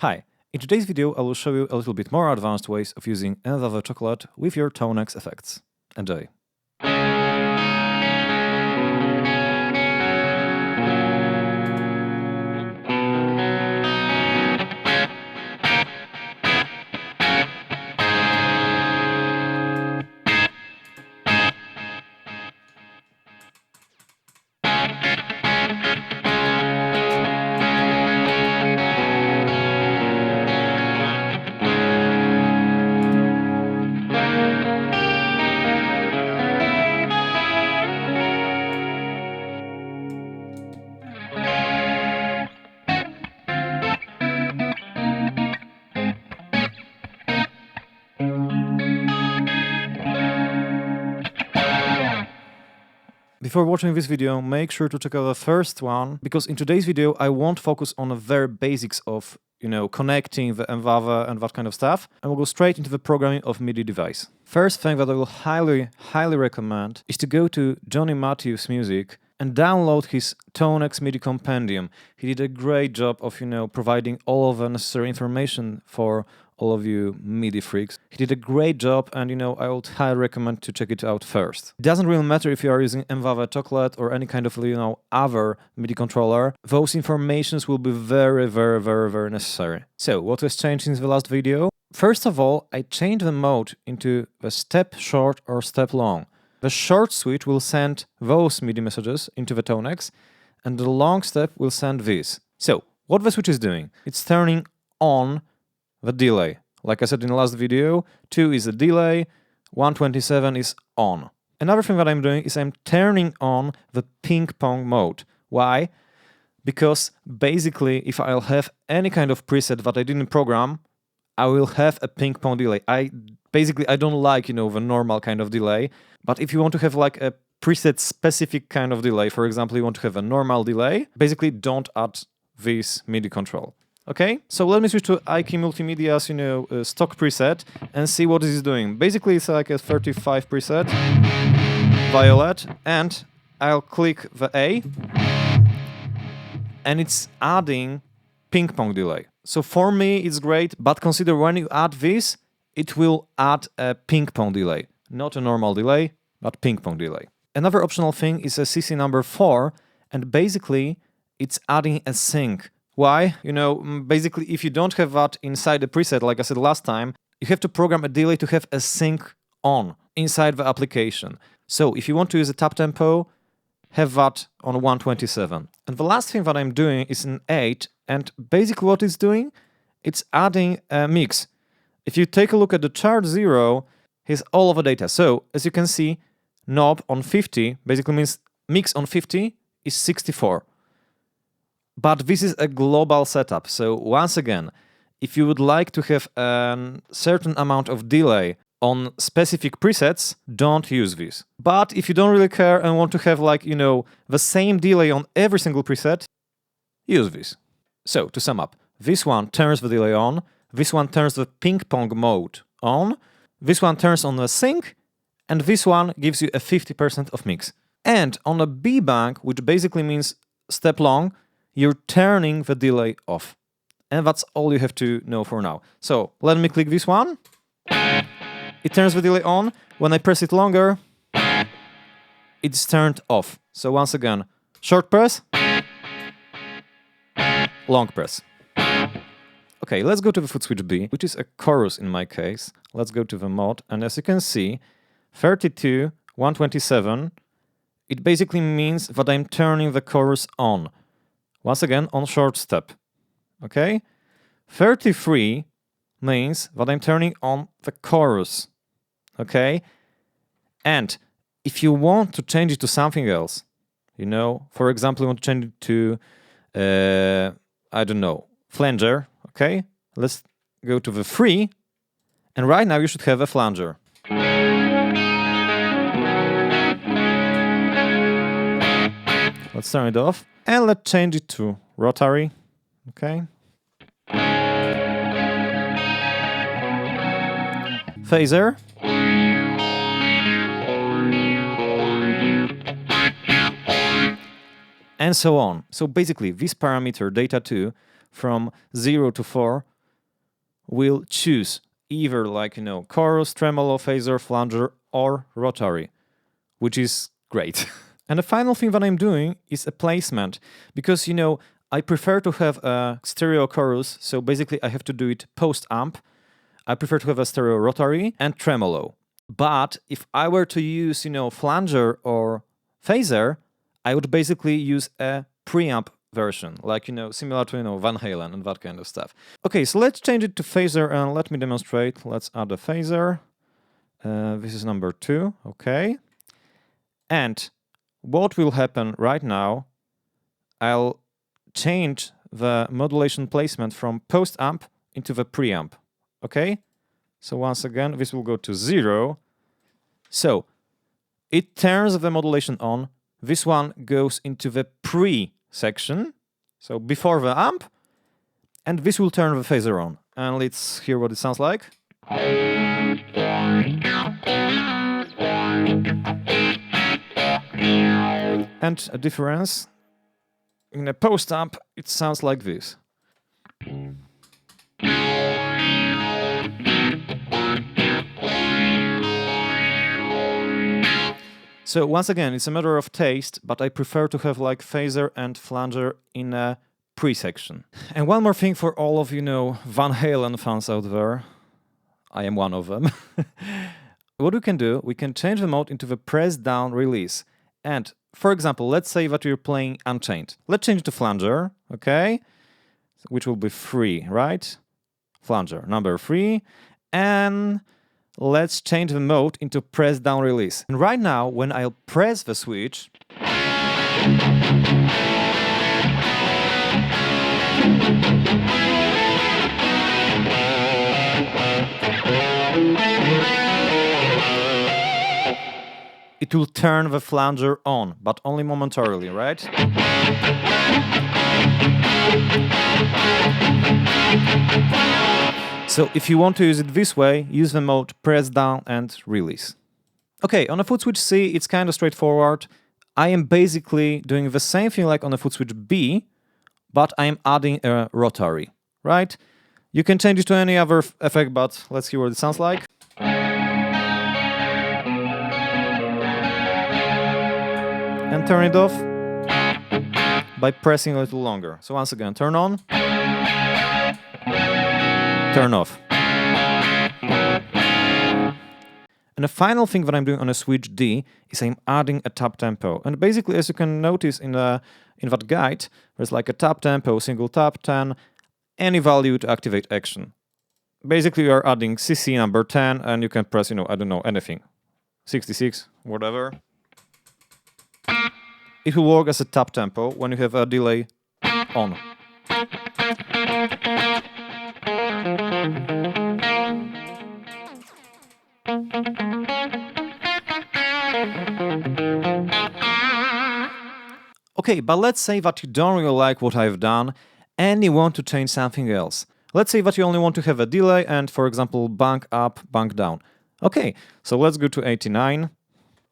Hi, in today's video I will show you a little bit more advanced ways of using M-Vave Chocolate with your ToneX effects. Enjoy! Before watching this video, make sure to check out the first one, because in today's video I won't focus on the very basics of, connecting the M-Vave and that kind of stuff, and we'll go straight into the programming of MIDI device. First thing that I will highly recommend is to go to Johnny Matthew's music and download his ToneX MIDI Compendium. He did a great job of, providing all of the necessary information for all of you MIDI freaks. He did a great job, and I would highly recommend to check it out first. It doesn't really matter if you are using M-Vave Chocolate or any kind of other MIDI controller. Those informations will be very necessary. So what has changed since the last video? First of all, I changed the mode into the step short or step long. The short switch will send those MIDI messages into the ToneX, and the long step will send this. So what the switch is doing? It's turning on the delay. Like I said in the last video, 2 is a delay, 127 is on. Another thing that I'm doing is I'm turning on the ping pong mode. Why? Because basically if I'll have any kind of preset that I didn't program, I will have a ping pong delay. I don't like, the normal kind of delay, but if you want to have like a preset specific kind of delay, for example, you want to have a normal delay, basically don't add this MIDI control. Okay, so let me switch to IK Multimedia's, stock preset and see what it is doing. Basically, it's like a 35 preset, violet, and I'll click the A, and it's adding ping pong delay. So for me, it's great, but consider when you add this, it will add a ping pong delay. Not a normal delay, but ping pong delay. Another optional thing is a CC number 4, and basically, it's adding a sync. Why? Basically, if you don't have that inside the preset, like I said last time, you have to program a delay to have a sync on inside the application. So if you want to use a tap tempo, have that on 127. And the last thing that I'm doing is an 8, and basically what it's doing, it's adding a mix. If you take a look at the chart 0, here's all of the data. So as you can see, knob on 50 basically means mix on 50 is 64. But this is a global setup, so once again, if you would like to have a certain amount of delay on specific presets, don't use this. But if you don't really care and want to have the same delay on every single preset, use this. So, to sum up, this one turns the delay on, this one turns the ping pong mode on, this one turns on the sync, and this one gives you a 50% of mix. And on a B bank, which basically means step long, you're turning the delay off. And that's all you have to know for now. So let me click this one. It turns the delay on. When I press it longer, it's turned off. So once again, short press, long press. Okay, let's go to the foot switch B, which is a chorus in my case. Let's go to the mod, and as you can see, 32, 127, it basically means that I'm turning the chorus on. Once again, on short step, okay? 33 means that I'm turning on the chorus, okay? And if you want to change it to something else, for example, you want to change it to, I don't know, Flanger, okay? Let's go to the 3, and right now you should have a Flanger. Let's turn it off. And let's change it to rotary, okay? Phaser. And so on. So basically, this parameter, data2, from 0 to 4 will choose either like, chorus, tremolo, phaser, flanger, or rotary, which is great. And the final thing that I'm doing is a placement, because, I prefer to have a stereo chorus, so basically I have to do it post-amp. I prefer to have a stereo rotary and tremolo. But if I were to use, flanger or phaser, I would basically use a preamp version, like, similar to, Van Halen and that kind of stuff. Okay, so let's change it to phaser and let me demonstrate. Let's add a phaser. This is number 2, okay. And what will happen right now, I'll change the modulation placement from post-amp into the preamp, okay? So once again, this will go to 0. So it turns the modulation on. This one goes into the pre section, so before the amp, and this will turn the phaser on. And let's hear what it sounds like. And a difference, in a post-amp, it sounds like this. So once again, it's a matter of taste, but I prefer to have like phaser and flanger in a pre-section. And one more thing for all of Van Halen fans out there. I am one of them. What we can do, we can change the mode into the press down release. And for example, let's say that you're playing Unchained. Let's change it to flanger, okay? Which will be 3, right? Flanger, number 3. And let's change the mode into press down release. And right now, when I'll press the switch, it will turn the flanger on, but only momentarily, right? So if you want to use it this way, use the mode press down and release. Okay, on a foot switch C, it's kind of straightforward. I am basically doing the same thing like on a foot switch B, but I am adding a rotary, right? You can change it to any other effect, but let's hear what it sounds like. And turn it off by pressing a little longer. So once again, turn on, turn off. And the final thing that I'm doing on a switch D is I'm adding a tap tempo. And basically, as you can notice in that guide, there's like a tap tempo, single tap, 10, any value to activate action. Basically, you are adding CC number 10, and you can press, I don't know, anything. 66, whatever. It will work as a tap tempo when you have a delay on. Okay, but let's say that you don't really like what I've done and you want to change something else. Let's say that you only want to have a delay and, for example, bank up, bank down. Okay, so let's go to 89.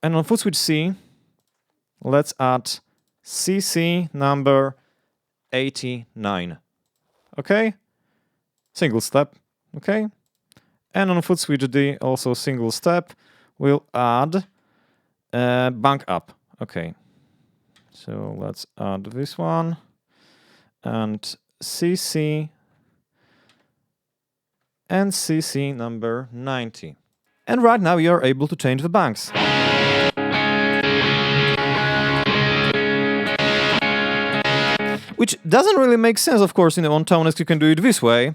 And on foot switch C, let's add CC number 89. Okay? Single step. Okay? And on foot switch D, also single step, we'll add bank up. Okay. So let's add this one. And CC and CC number 90. And right now you're able to change the banks. Which doesn't really make sense, of course, on ToneX you can do it this way,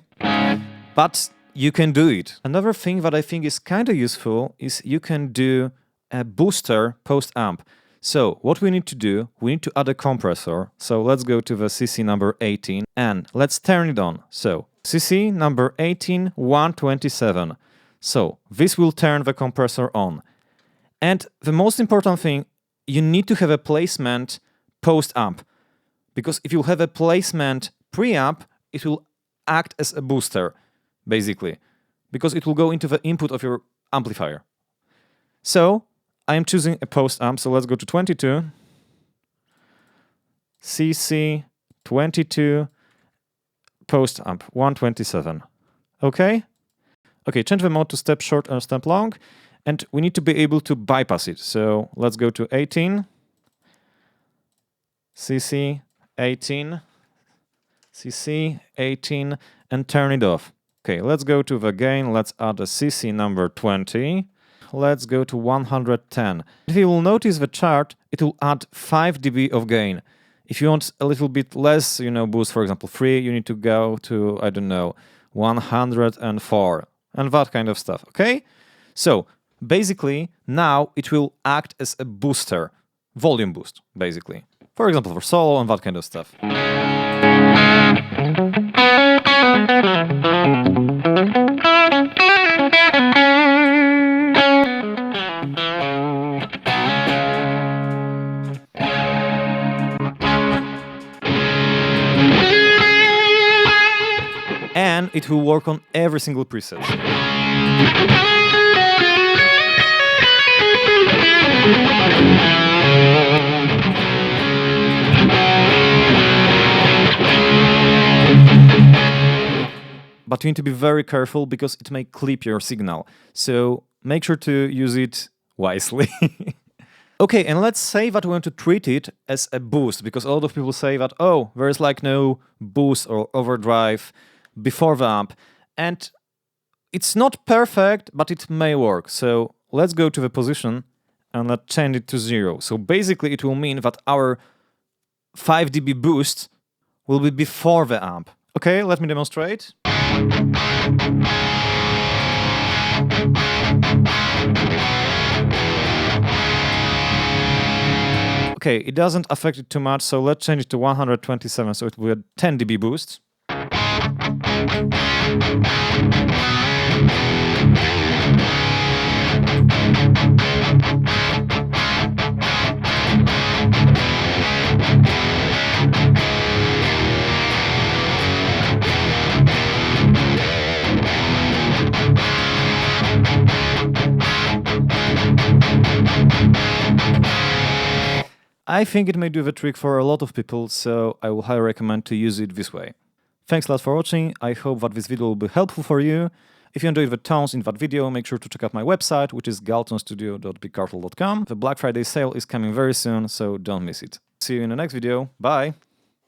but you can do it. Another thing that I think is kind of useful is you can do a booster post-amp. So what we need to do, we need to add a compressor. So let's go to the CC number 18 and let's turn it on. So CC number 18, 127. So this will turn the compressor on. And the most important thing, you need to have a placement post-amp. Because if you have a placement preamp, it will act as a booster, basically. Because it will go into the input of your amplifier. So I am choosing a post-amp, so let's go to 22. CC 22. post amp 127. Okay? Okay, change the mode to step short and step long, and we need to be able to bypass it. So let's go to 18, CC, 18, CC, 18, and turn it off. Okay, let's go to the gain, let's add a CC number 20. Let's go to 110. If you will notice the chart, it will add 5 dB of gain. If you want a little bit less, boost, for example, 3, you need to go to, I don't know, 104, and that kind of stuff, okay? So, basically, now it will act as a booster, volume boost, basically. For example, for solo and that kind of stuff. And it will work on every single preset. But you need to be very careful because it may clip your signal. So make sure to use it wisely. Okay, and let's say that we want to treat it as a boost, because a lot of people say that, oh, there is like no boost or overdrive before the amp. And it's not perfect, but it may work. So let's go to the position and let's change it to 0. So basically it will mean that our 5 dB boost will be before the amp. Okay, let me demonstrate. Okay, it doesn't affect it too much, so let's change it to 127, so it will be a 10 dB boost. I think it may do the trick for a lot of people, so I will highly recommend to use it this way. Thanks a lot for watching, I hope that this video will be helpful for you. If you enjoyed the tones in that video, make sure to check out my website, which is galtonstudio.bigcartel.com. The Black Friday sale is coming very soon, so don't miss it. See you in the next video, bye!